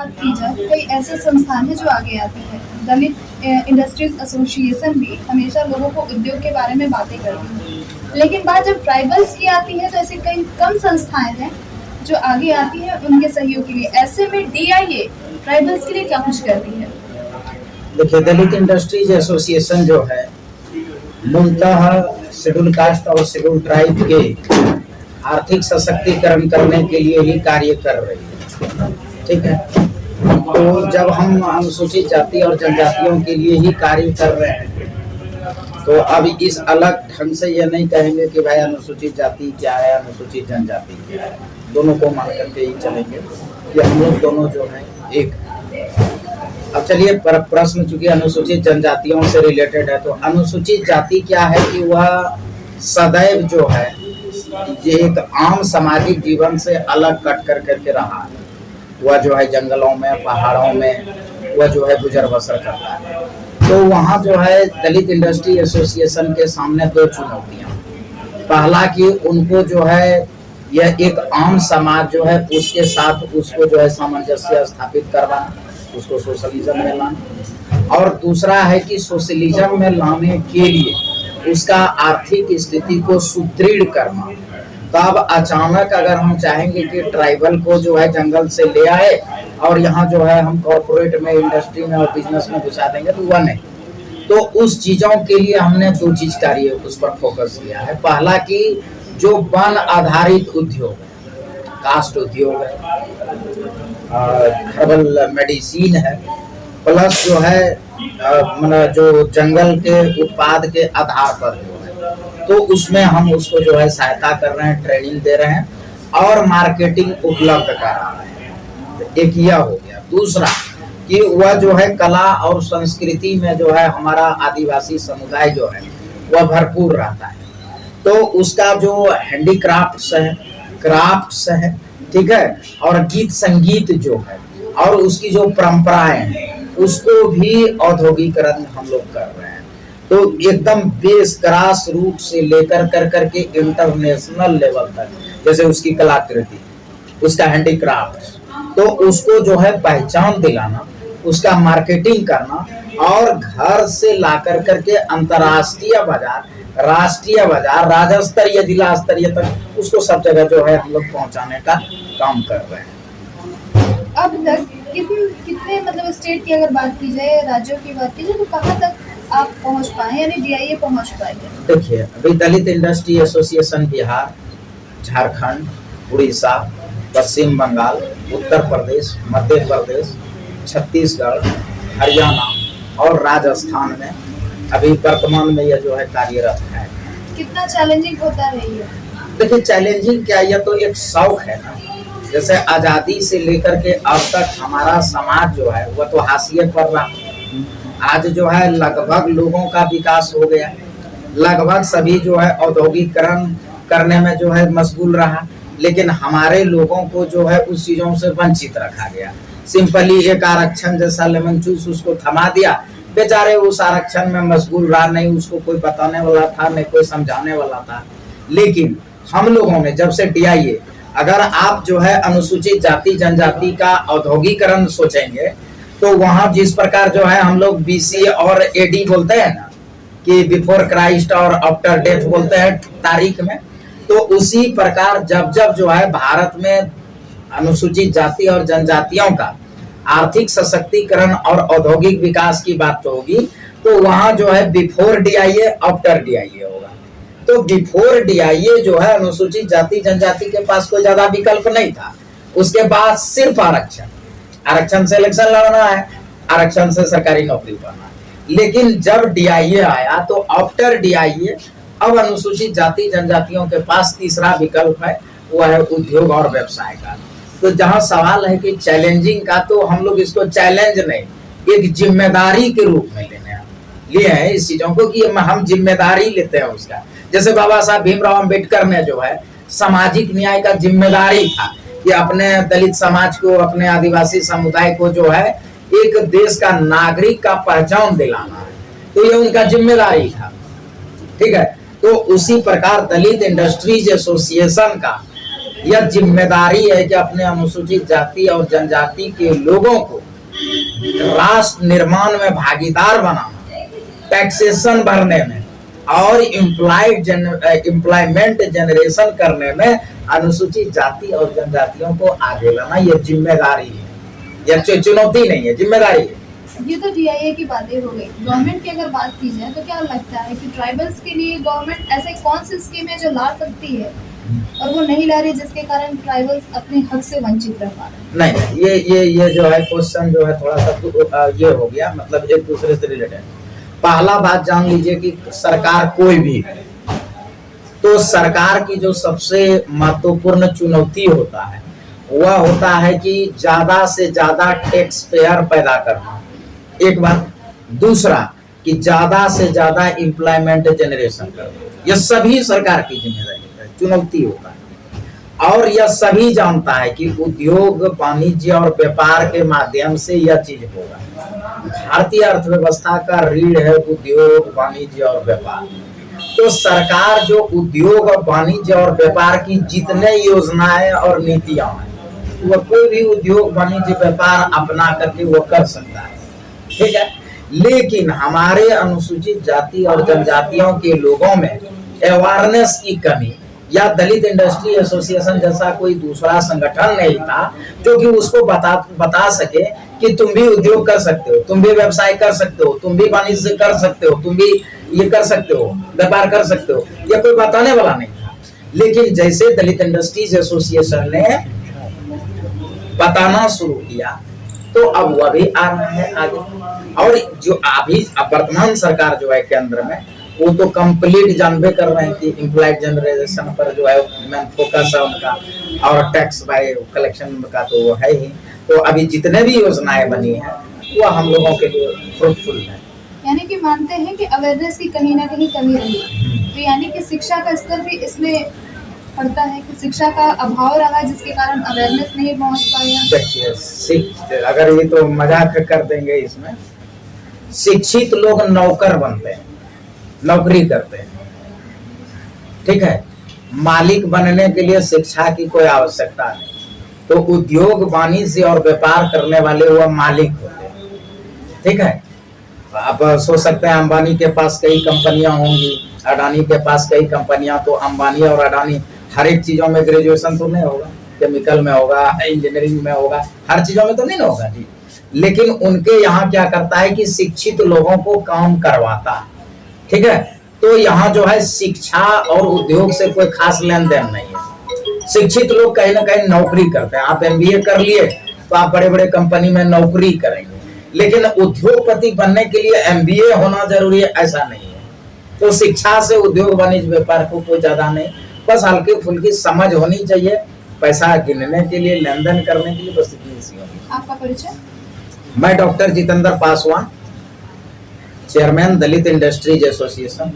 बात की जाए, कई ऐसे संस्थान हैं जो आगे आती है। दलित इंडस्ट्रीज एसोसिएशन भी हमेशा लोगों को उद्योग के बारे में बातें करती है, लेकिन बात जब ट्राइबल्स की आती है तो ऐसी कई कम संस्थाएं हैं जो आगे आती है उनके सहयोग के लिए। ऐसे में डीआईए ट्राइबल्स के लिए क्या कुछ करती है? देखिए, दलित इंडस्ट्रीज एसोसिएशन जो है मूलतः शेड्यूल कास्ट और शेड्यूल ट्राइब के आर्थिक सशक्तिकरण करने के लिए ही कार्य कर रही है। ठीक है, तो जब हम अनुसूचित जाति और जनजातियों के लिए ही कार्य कर रहे हैं तो अब इस अलग ढंग से ये नहीं कहेंगे कि भाई अनुसूचित जाति क्या है, अनुसूचित जनजाति क्या है। दोनों को मान करके ही चलेंगे कि हम लोग दोनों जो है एक। अब चलिए, प्रश्न चूंकि अनुसूचित जनजातियों से रिलेटेड है, तो अनुसूचित जाति क्या है कि वह सदैव जो है ये एक आम सामाजिक जीवन से अलग कट कर करके रहा है। वह जो है जंगलों में, पहाड़ों में वह जो है गुजर बसर करता है। तो वहाँ जो है दलित इंडस्ट्री एसोसिएशन के सामने दो चुनौतियाँ। पहला कि उनको जो है यह एक आम समाज जो है उसके साथ उसको जो है सामंजस्य स्थापित करवाना, उसको सोशलिज्म में लाना, और दूसरा है कि सोशलिज्म में लाने के लिए उसका आर्थिक स्थिति को सुदृढ़ करना। तब अचानक अगर हम चाहेंगे कि ट्राइबल को जो है जंगल से ले आए और यहाँ जो है हम कॉर्पोरेट में, इंडस्ट्री में और बिजनेस में घुसा देंगे, तो वह नहीं। तो उस चीजों के लिए हमने दो चीज कार्य उस पर फोकस किया है। पहला कि जो वन आधारित उद्योग है, कास्ट उद्योग है, हर्बल मेडिसिन है, प्लस जो है मतलब जो जंगल के उत्पाद के आधार पर जो है, तो उसमें हम उसको जो है सहायता कर रहे हैं, ट्रेनिंग दे रहे हैं और मार्केटिंग उपलब्ध करा रहे हैं। एक यह हो गया। दूसरा कि वह जो है कला और संस्कृति में जो है हमारा आदिवासी समुदाय जो है वह भरपूर रहता है, तो उसका जो हैंडीक्राफ्ट्स है, क्राफ्ट्स है, ठीक है, और गीत संगीत जो है और उसकी जो परंपराएं हैं उसको भी औद्योगिकरण हम लोग कर रहे हैं। तो एकदम बेस ग्रास रूट से लेकर कर करके इंटरनेशनल लेवल तक, जैसे उसकी कलाकृति, उसका हैंडीक्राफ्ट, तो उसको जो है पहचान दिलाना, उसका मार्केटिंग करना और घर से ला कर करके अंतर्राष्ट्रीय बाजार, राष्ट्रीय बाजार, राज्य स्तरीय, जिला स्तरीय तक उसको सब जगह जो है हम लोग पहुंचाने का काम कर रहे हैं। अब तक कितने मतलब स्टेट की अगर बात की जाए, राज्यों की बात की जाए, तो कहाँ तक आप पहुंच पाए, यानी डीआईए पहुंच पाए? देखिए, अभी दलित इंडस्ट्री एसोसिएशन बिहार, झारखंड, उड़ीसा, पश्चिम बंगाल, उत्तर प्रदेश, मध्य प्रदेश, छत्तीसगढ़, हरियाणा और राजस्थान में अभी वर्तमान में यह जो है कार्यरत है। कितना चैलेंजिंग होता है ये? देखिए, चैलेंजिंग क्या, यह तो एक शौक है ना। जैसे आजादी से लेकर के अब तक हमारा समाज जो है वह तो हाशिए पर रहा। आज जो है लगभग लोगों का विकास हो गया, लगभग सभी जो है औद्योगिकरण करने में जो है मशगूल रहा, लेकिन हमारे लोगों को जो है उस चीजों से वंचित रखा गया। सिंपली एक आरक्षण जैसा लेमन जूस उसको थमा दिया, बेचारे उस आरक्षण में मशगूल रहा, नहीं उसको कोई बताने वाला था, नहीं कोई समझाने वाला था। लेकिन हम लोगों ने जब से डीआईए, अगर आप जो है अनुसूचित जाति जनजाति का औद्योगिकरण सोचेंगे तो वहां जिस प्रकार जो है हम लोग बीसी और एडी बोलते हैं ना, कि बिफोर क्राइस्ट और आफ्टर डेथ बोलते हैं तारीख में, तो उसी प्रकार जब जब जो है भारत में अनुसूचित जाति और जनजातियों का आर्थिक सशक्तिकरण और औद्योगिक विकास की बात होगी, तो वहां जो है बिफोर डीआईए, आफ्टर डीआईए होगा। तो बिफोर डीआईए जो है अनुसूचित जाति जनजाति के पास कोई ज्यादा विकल्प नहीं था। उसके बाद सिर्फ आरक्षण, आरक्षण से इलेक्शन लड़ना है, आरक्षण से सरकारी नौकरी पाना है। लेकिन जब डीआईए आया तो आफ्टर डीआईए अब अनुसूचित जाति जनजातियों के पास तीसरा विकल्प है, वह है उद्योग और व्यवसाय का। तो जहां सवाल है कि चैलेंजिंग का, तो हम लोग इसको चैलेंज नहीं, एक जिम्मेदारी के रूप में लिए हैं इस चीजों को, कि हम जिम्मेदारी लेते हैं उसका। जैसे बाबा साहब भीमराव अंबेडकर ने जो है सामाजिक न्याय का जिम्मेदारी था कि अपने दलित समाज को, अपने आदिवासी समुदाय को जो है एक देश का नागरिक का पहचान दिलाना है, तो ये उनका जिम्मेदारी था। ठीक है, तो उसी प्रकार दलित इंडस्ट्रीज एसोसिएशन का यह जिम्मेदारी है कि अपने अनुसूचित जाति और जनजाति के लोगों को राष्ट्र निर्माण में भागीदार बनाना, टैक्सेशन भरने में और एम्प्लॉयमेंट जनरेशन करने में अनुसूचित जाति और जनजातियों को आगे लाना, यह जिम्मेदारी है, यह चुनौती नहीं है, जिम्मेदारी है। ये तो DIA की बातें हो गई। गवर्नमेंट की अगर बात की जाए तो क्या लगता है कि ट्राइबल्स के लिए गवर्नमेंट ऐसे कौन सी स्कीम है जो ला सकती है और वो नहीं ला रही, जिसके कारण ट्राइबल्स अपने हक से वंचित रह पा रहे हैं? नहीं, ये जो है क्वेश्चन जो है थोड़ा सा ये हो गया, मतलब एक दूसरे से रिलेटेड। पहला बात जान लीजिए कि सरकार कोई भी, तो सरकार की जो सबसे महत्वपूर्ण चुनौती होता है वह होता है कि ज्यादा से ज्यादा टैक्स पेयर पैदा करना, एक बात। दूसरा कि ज्यादा से ज्यादा एम्प्लॉयमेंट जनरेशन करना, यह सभी सरकार की जिम्मेदारी है, चुनौती होता है। और यह सभी जानता है कि उद्योग वाणिज्य और व्यापार के माध्यम से यह चीज होगा। भारतीय अर्थव्यवस्था का रीढ़ है उद्योग वाणिज्य और व्यापार। तो सरकार जो उद्योग वाणिज्य और व्यापार की जितने योजनाएं और नीतियां हैं, वह कोई भी उद्योग वाणिज्य व्यापार अपना करके वो कर सकता है, ठीक है। लेकिन हमारे अनुसूचित जाति और जनजातियों के लोगों में अवेयरनेस की कमी, या दलित इंडस्ट्री एसोसिएशन जैसा कोई दूसरा संगठन नहीं था जो कि उसको बता सके कि तुम भी उद्योग कर सकते हो, तुम भी व्यवसाय कर सकते हो, तुम भी वाणिज्य कर सकते हो, तुम भी ये कर सकते हो, व्यापार कर सकते हो, यह कोई बताने वाला नहीं था। लेकिन जैसे दलित इंडस्ट्रीज एसोसिएशन ने बताना शुरू किया तो अब वह भी आ रहा है आगे। और जो अभी वर्तमान सरकार जो है केंद्र में, वो तो कंप्लीट जानबे कर रहे हैं कि एम्प्लॉय जनरेशन पर जो है मेन फोकस है उनका, और टैक्स बाय कलेक्शन का तो वो है ही। तो अभी जितने भी योजनाएं बनी है वो हम लोगों के लिए फ्रूटफुल है। यानी कि मानते हैं कि अवेयरनेस की कहीं ना कहीं कमी रही है, तो यानी कि शिक्षा का स्तर भी इसमें पड़ता है कि शिक्षा का अभाव रहा, जिसके कारण अवेयरनेस नहीं पहुंच पाया। देखिए, अगर ये तो मजाक कर देंगे इसमें, शिक्षित लोग नौकर बनते हैं, नौकरी करते हैं, ठीक है। मालिक बनने के लिए शिक्षा की कोई आवश्यकता नहीं। तो उद्योग वाणिज्य और व्यापार करने वाले वह मालिक होते हैं, ठीक है। आप सोच सकते हैं अंबानी के पास कई कंपनियां होंगी, अडानी के पास कई कंपनियां, तो अंबानी और अडानी हर एक चीजों में ग्रेजुएशन तो नहीं होगा, केमिकल में होगा, इंजीनियरिंग में होगा, हर चीजों में तो नहीं होगा जी। लेकिन उनके यहाँ क्या करता है कि शिक्षित लोगों को काम करवाता है, ठीक है। तो यहाँ जो है शिक्षा और उद्योग से कोई खास लेन देन नहीं है। शिक्षित लोग कहीं ना कहीं नौकरी करते हैं। आप MBA कर लिए तो आप बड़े बड़े कंपनी में नौकरी करेंगे, लेकिन उद्योगपति बनने के लिए MBA होना जरूरी है ऐसा नहीं है। तो शिक्षा से उद्योग वाणिज्य व्यापार को कोई ज्यादा नहीं, बस हल्की फुल्की समझ होनी चाहिए, पैसा गिनने के लिए, लेन देन करने के लिए, बस इतनी सी होनी। आपका परिचय? मैं डॉक्टर जितेंद्र पासवान, चेयरमैन दलित इंडस्ट्रीज एसोसिएशन।